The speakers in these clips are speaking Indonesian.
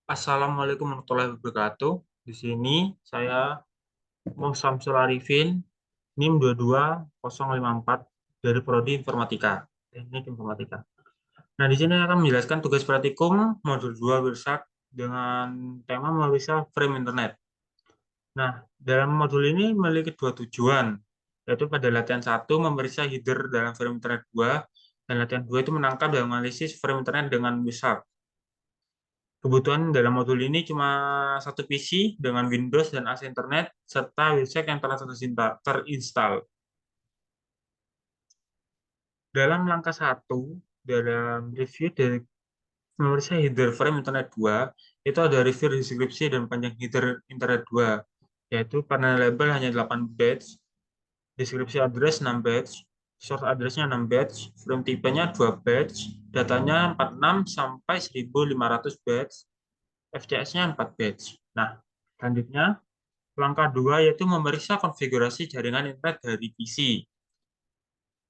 Assalamualaikum warahmatullahi wabarakatuh. Di sini saya Muhammad Samsul Arifin, NIM 22054 dari Prodi Informatika, Teknik Informatika. Nah, di sini akan menjelaskan tugas praktikum modul 2 Wirsak dengan tema memeriksa frame internet. Nah, dalam modul ini memiliki dua tujuan, yaitu pada latihan 1 memeriksa header dalam frame internet 2, dan latihan 2 itu menangkap dan menganalisis frame internet dengan Wirsak. Kebutuhan dalam modul ini cuma satu PC dengan Windows dan AC Internet, serta website yang telah terinstall. Dalam langkah 1, dalam review dari memeriksa header frame Internet 2, itu ada review deskripsi dan panjang header Internet 2, yaitu panel label hanya 8 bytes, deskripsi address 6 bytes, source address-nya 6 bytes, frame tipenya 2 bytes, datanya 46 sampai 1500 bytes, FCS-nya 4 bytes. Nah, selanjutnya langkah 2 yaitu memeriksa konfigurasi jaringan internet dari PC.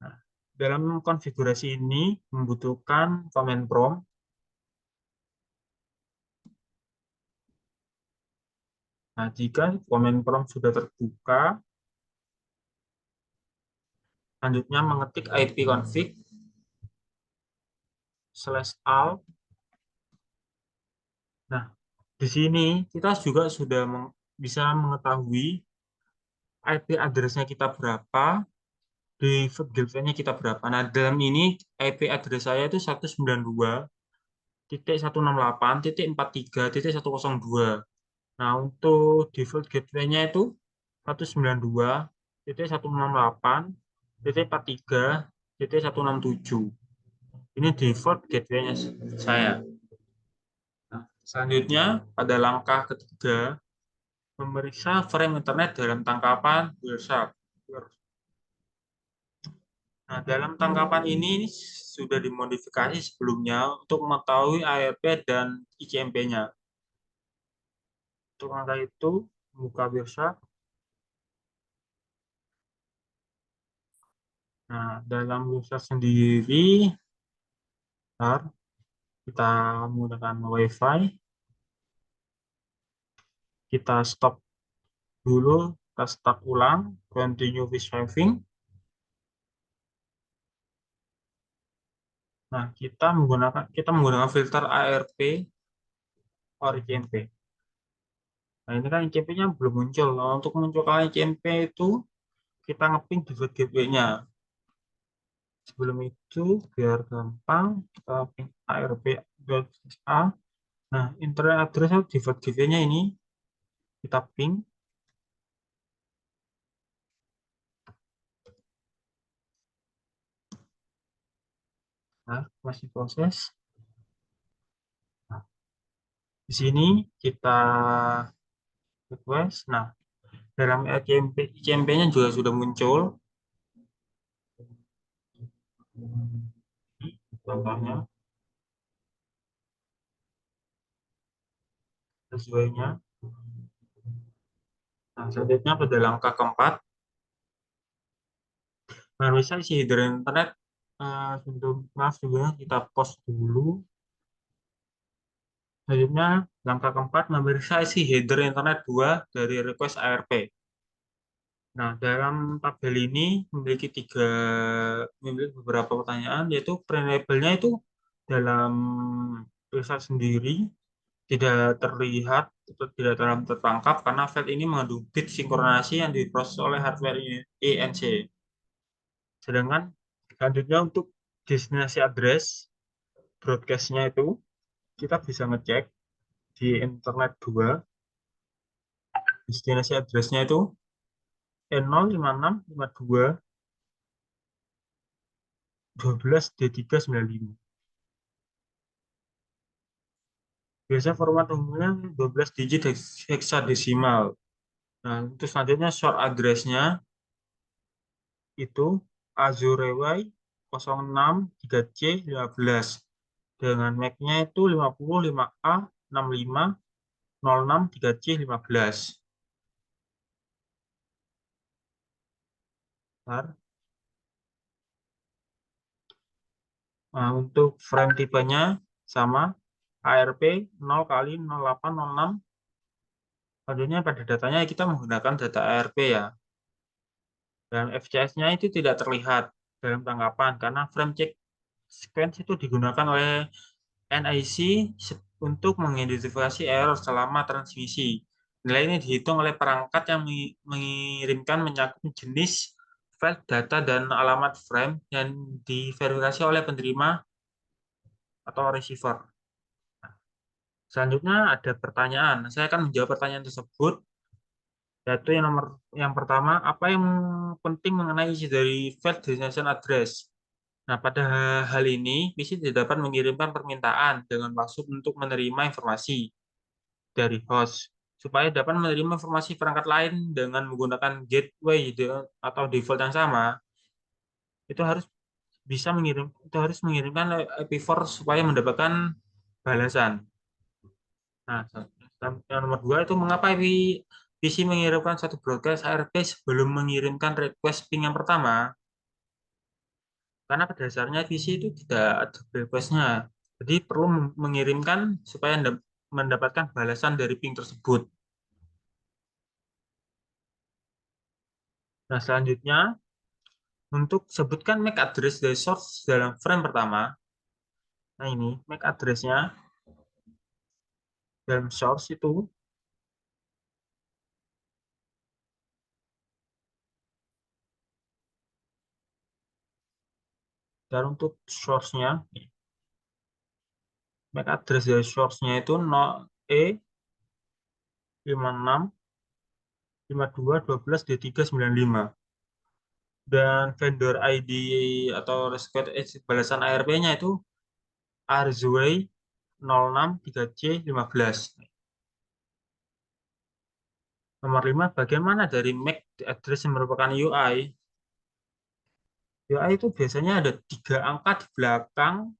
Nah, dalam konfigurasi ini membutuhkan command prompt. Nah, jika command prompt sudah terbuka, selanjutnya mengetik ipconfig/alt. Nah, di sini kita juga sudah bisa mengetahui IP address-nya kita berapa, default gateway-nya kita berapa. Nah, dalam ini IP address saya itu 192.168.43.102. Nah, untuk default gateway-nya itu 192.168.43.167. Ini default gateway-nya saya. Nah, selanjutnya, pada langkah ketiga, memeriksa frame internet dalam tangkapan WhatsApp. Nah, dalam tangkapan ini sudah dimodifikasi sebelumnya untuk mengetahui ARP dan ICMP-nya. Untuk langkah itu, buka WhatsApp. Nah, dalam WhatsApp sendiri, kita menggunakan WiFi. Kita stop dulu, kita start ulang, continue with saving. Nah, kita menggunakan filter ARP or ICMP. Nah, ini kan ICMP-nya belum muncul. Nah, untuk munculkan ICMP itu kita ngeping default gateway-nya. Sebelum itu, biar gampang, kita ping ARP.a. Nah, internet address default gateway-nya ini kita ping. Nah, masih proses. Nah, di sini kita request. Nah, dalam ICMP-nya juga sudah muncul. Contohnya, sesuainya. Nah, selanjutnya pada langkah keempat, bisa isi header internet. Sebelumnya kita post dulu. Selanjutnya, langkah keempat, memeriksa isi header internet 2 dari request ARP. Nah, dalam tabel ini memiliki beberapa pertanyaan, yaitu printable-nya itu dalam tulisan sendiri tidak terlihat atau tidak tertangkap karena file ini mengandung bit sinkronasi yang diproses oleh hardware ENC. Sedangkan selanjutnya untuk destinasi address broadcast-nya itu kita bisa ngecek di internet 2, destinasi address-nya itu N05652.12D395. Biasanya format umumnya 12 digit heksadesimal. Nah, untuk selanjutnya short address-nya itu Azureway 063C15 dengan MAC-nya itu 55A6506 3C15. Nah, untuk frame tipenya sama ARP 0 kali 0806. Selanjutnya pada datanya kita menggunakan data ARP ya. Dan FCS-nya itu tidak terlihat dalam tangkapan karena frame check sequence itu digunakan oleh NIC untuk mengidentifikasi error selama transmisi. Nilai ini dihitung oleh perangkat yang mengirimkan menyangkut jenis file data dan alamat frame yang diverifikasi oleh penerima atau receiver. Selanjutnya ada pertanyaan. Saya akan menjawab pertanyaan tersebut, yaitu yang pertama, apa yang penting mengenai isi dari file destination address? Nah, pada hal ini, PC tidak dapat mengirimkan permintaan dengan maksud untuk menerima informasi dari host supaya dapat menerima informasi perangkat lain dengan menggunakan gateway atau default yang sama. Itu harus itu harus mengirimkan IP4 supaya mendapatkan balasan. Nah, yang nomor dua itu mengapa PC mengirimkan satu broadcast ARP sebelum mengirimkan request ping yang pertama? Karena pada dasarnya PC itu tidak ada request-nya. Jadi perlu mengirimkan supaya mendapatkan balasan dari ping tersebut. Nah, selanjutnya untuk sebutkan MAC address dari source dalam frame pertama. Nah, ini MAC address-nya dalam source itu. Dan untuk source-nya, MAC address dari source-nya itu 0E565212D395. Dan vendor ID atau request balasan ARP-nya itu Arzway 063C15. Nomor 5, bagaimana dari MAC address yang merupakan UI? UI itu biasanya ada 3 angka di belakang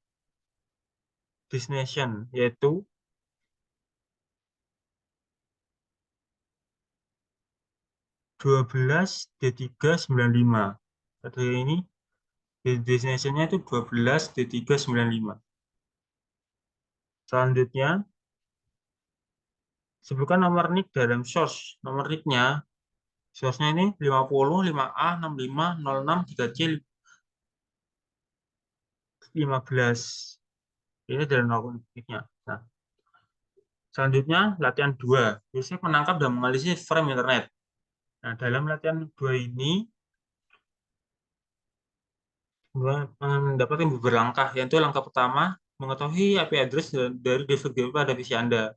destination, yaitu 12D395. Pada ini, destination-nya itu 12D395. Selanjutnya, sebutkan nomor NIC dalam source. Nomor NIC-nya, source-nya ini 50, 5A, 65, 06, 3C, 15. Ini dalam nomor NIC-nya. Nah, selanjutnya, latihan 2. Biasanya menangkap dan menganalisis frame internet. Nah, dalam latihan 2 ini, mendapatkan beberapa langkah. Yaitu langkah pertama, mengetahui IP address dari default gateway pada PC Anda.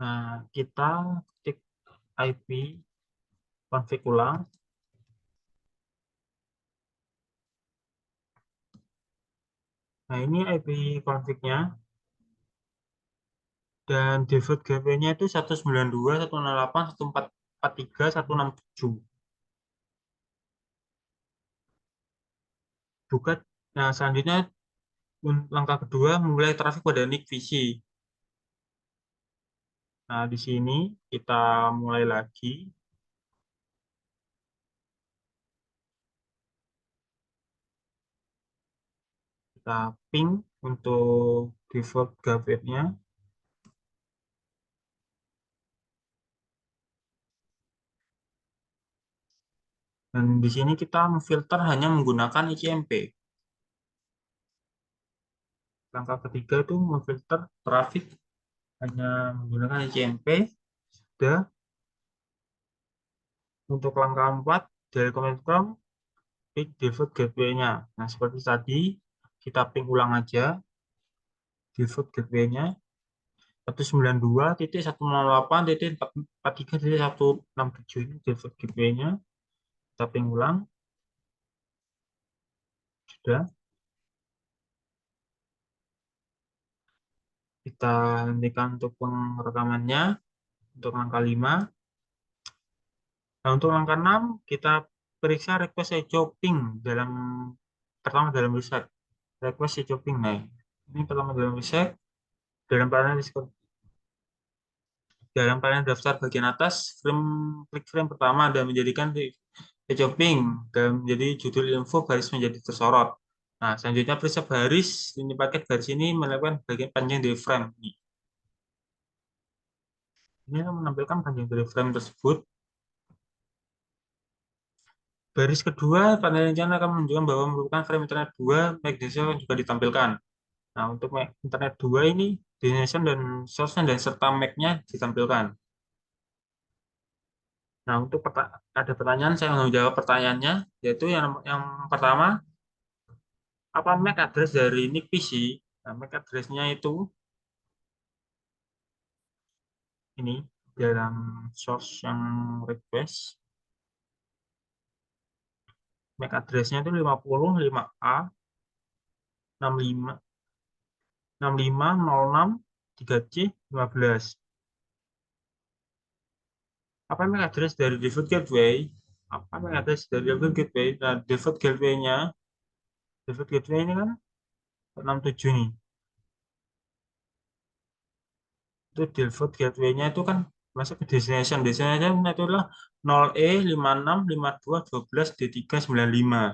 Nah, kita ketik IP config ulang. Nah, ini IP config-nya. Dan default gateway-nya itu 192.168.143.167. Buka. Nah, selanjutnya langkah kedua memulai trafik pada NIC PC. Nah, di sini kita mulai lagi. Kita ping untuk default gateway-nya. Dan di sini kita memfilter hanya menggunakan ICMP. Langkah ketiga itu memfilter trafik hanya menggunakan ICMP. Sudah. Untuk langkah 4 dari command prompt, pick default gateway-nya. Nah, seperti tadi, kita ping ulang aja default gateway-nya 192.168.143.167 ini default gateway-nya. Kita ping ulang. Sudah. Kita hentikan untuk pengrekamannya untuk langkah 5. Nah, untuk langkah 6, kita periksa request shopping dalam reset. Request shopping. Nah, ini pertama dalam reset. Dalam panel daftar bagian atas, klik frame pertama dan menjadikan e-shopping jadi judul info baris menjadi tersorot. Nah, selanjutnya preset baris, ini paket baris ini melakukan bagian panjang dari frame. Ini menampilkan panjang dari frame tersebut. Baris kedua, panel rencana akan menunjukkan bahwa merupakan frame internet 2, MAC destination juga ditampilkan. Nah, untuk MAC internet 2 ini, destination dan source dan serta MAC-nya ditampilkan. Nah, untuk ada pertanyaan, saya mau jawab pertanyaannya, yaitu yang pertama, apa MAC address dari NIC PC? Nah, MAC address-nya itu ini, dalam source yang request, MAC address-nya itu 505A 65 6506 3C 15. Apa MAC address dari default gateway? Apa MAC address dari default gateway? Nah, default gateway ini kan 67 nih. Itu default gateway-nya itu kan masuk ke destination. Destination itu adalah 0E565212D395.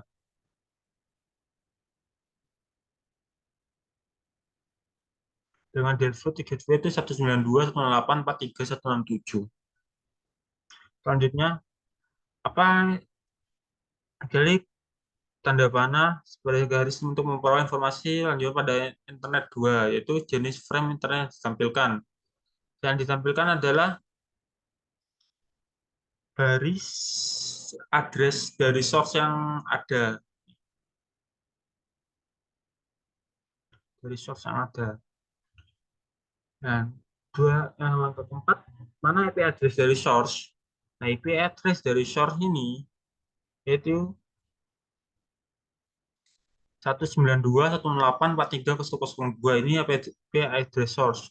Dengan default gateway itu 192.168.43.167. Selanjutnya, apa klik tanda panah sebagai garis untuk memperoleh informasi lanjut pada internet 2, yaitu jenis frame internet yang ditampilkan. Yang ditampilkan adalah baris address dari source yang ada. Dari source yang ada. Nah, yang keempat, mana IP address dari source? Nah, IP address dari source ini yaitu 192.168.43.102. Ini IP address source.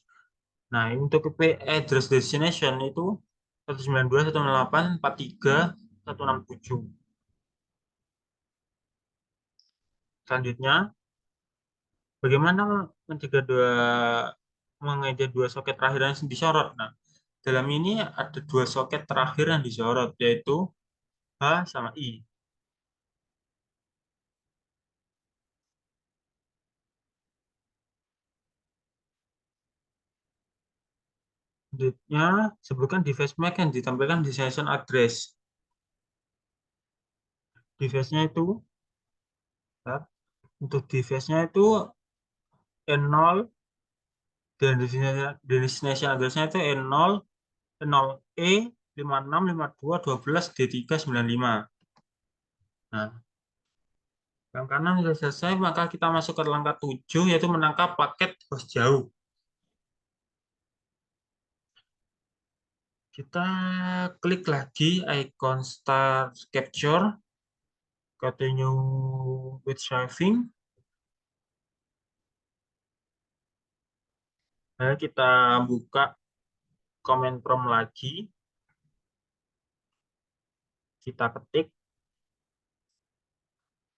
Nah, untuk IP address destination itu 192.168.43.167. Selanjutnya, bagaimana mengejar dua soket terakhir yang disorot? Nah, dalam ini ada dua soket terakhir yang disorot, yaitu H sama I. Selanjutnya, sebutkan device MAC yang ditampilkan di session address. Device-nya itu, ya, untuk device-nya itu N0 dan destination address-nya itu N0, N0E 565212D395. Nah, yang kanan sudah selesai, maka kita masuk ke langkah 7, yaitu menangkap paket host jauh. Kita klik lagi icon Start Capture, continue with saving. Nah, kita buka comment prompt lagi. Kita ketik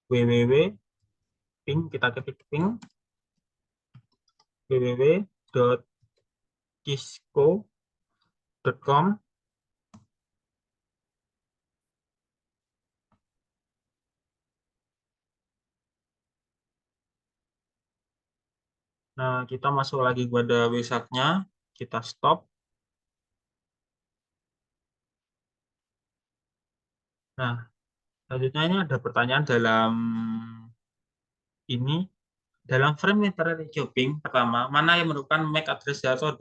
www.ping, kita ketik ping www.cisco.com. Nah, kita masuk lagi pada website-nya, kita stop. Nah, selanjutnya ini ada pertanyaan dalam frame internet shopping pertama, mana yang merupakan MAC address atau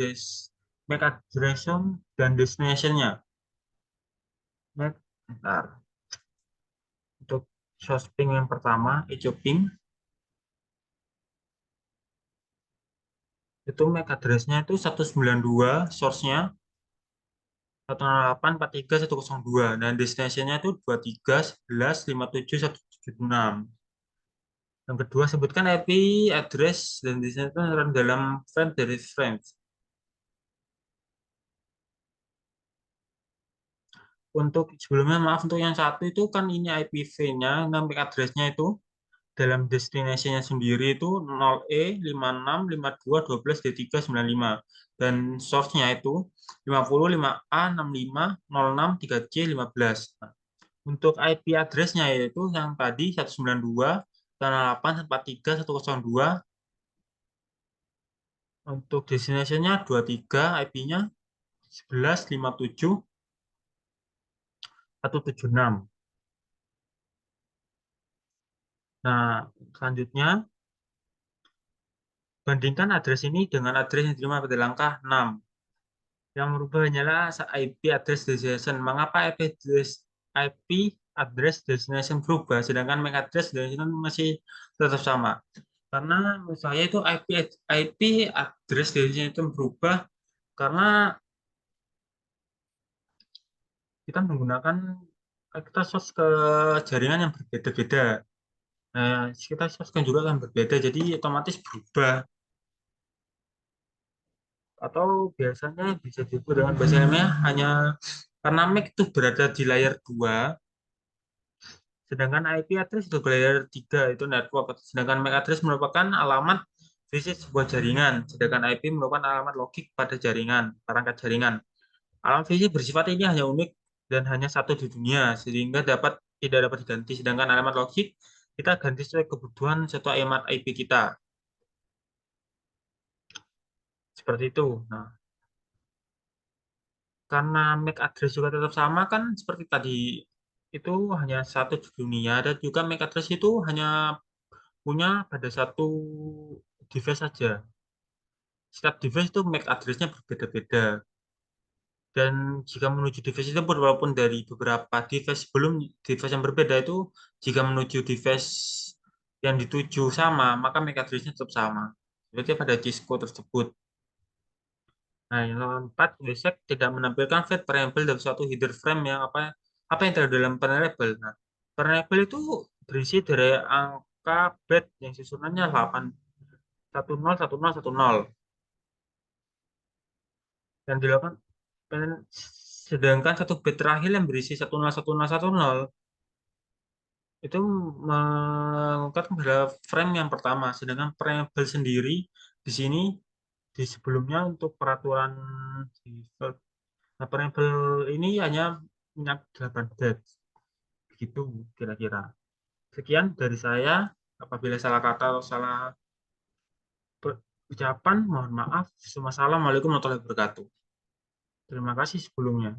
MAC address dan destination-nya? MAC, bentar. Untuk shopping yang pertama, e-shopping, itu MAC address-nya itu 192, source-nya 108.43.102, dan destination-nya itu 23.11.57.176. Yang kedua, sebutkan IP address dan destination dalam frame dari frame. Untuk sebelumnya, maaf, untuk yang satu itu kan ini IPv-nya, MAC address-nya itu dalam destination-nya sendiri itu 0E565212D395 dan source-nya itu 55A65063C15. Untuk IP address-nya yaitu yang tadi 192.168.143.102. Untuk destination-nya 23, IP-nya 11.57.176. Nah, selanjutnya bandingkan address ini dengan address yang diterima pada langkah 6. Yang merubah hanyalah IP address destination. Mengapa IP address destination berubah, sedangkan MAC address destination masih tetap sama? Karena menurut saya itu IP address destination itu berubah karena kita menggunakan kita source ke jaringan yang berbeda-beda. Nah, kita source kan juga kan berbeda, jadi otomatis berubah. Atau biasanya bisa disebut dengan bahasa ilmiah hanya karena MAC itu berada di layer 2, sedangkan IP address itu di layer 3 itu network. Sedangkan MAC address merupakan alamat fisik sebuah jaringan, sedangkan IP merupakan alamat logik pada jaringan, perangkat jaringan. Alamat fisik bersifat ini hanya unik dan hanya satu di dunia, sehingga tidak dapat diganti. Sedangkan alamat logik kita ganti sesuai kebutuhan sesuai alamat IP kita. Seperti itu. Nah, karena MAC address juga tetap sama kan seperti tadi, itu hanya satu di dunia, dan juga MAC address itu hanya punya pada satu device saja. Setiap device itu MAC address-nya berbeda-beda. Dan jika menuju device tersebut, walaupun dari beberapa device sebelum device yang berbeda itu, jika menuju device yang dituju sama, maka MAC address-nya tetap sama. Berarti pada Cisco tersebut. Nah, yang keempat, WSEC tidak menampilkan flat variable dari suatu header frame yang apa yang terdapat dalam variable. Nah, variable itu berisi dari angka bit yang susunannya 8, 10, 10, 10. Dan dilakukan sedangkan satu bit terakhir yang berisi 10, 10, 10 itu mengungkapkan pada frame yang pertama. Sedangkan variable sendiri di sini di sebelumnya untuk peraturan default. Nah, variable ini hanya punya 8 bit. Begitu kira-kira. Sekian dari saya. Apabila salah kata atau salah ucapan, mohon maaf. Wassalamualaikum warahmatullahi wabarakatuh. Terima kasih sebelumnya.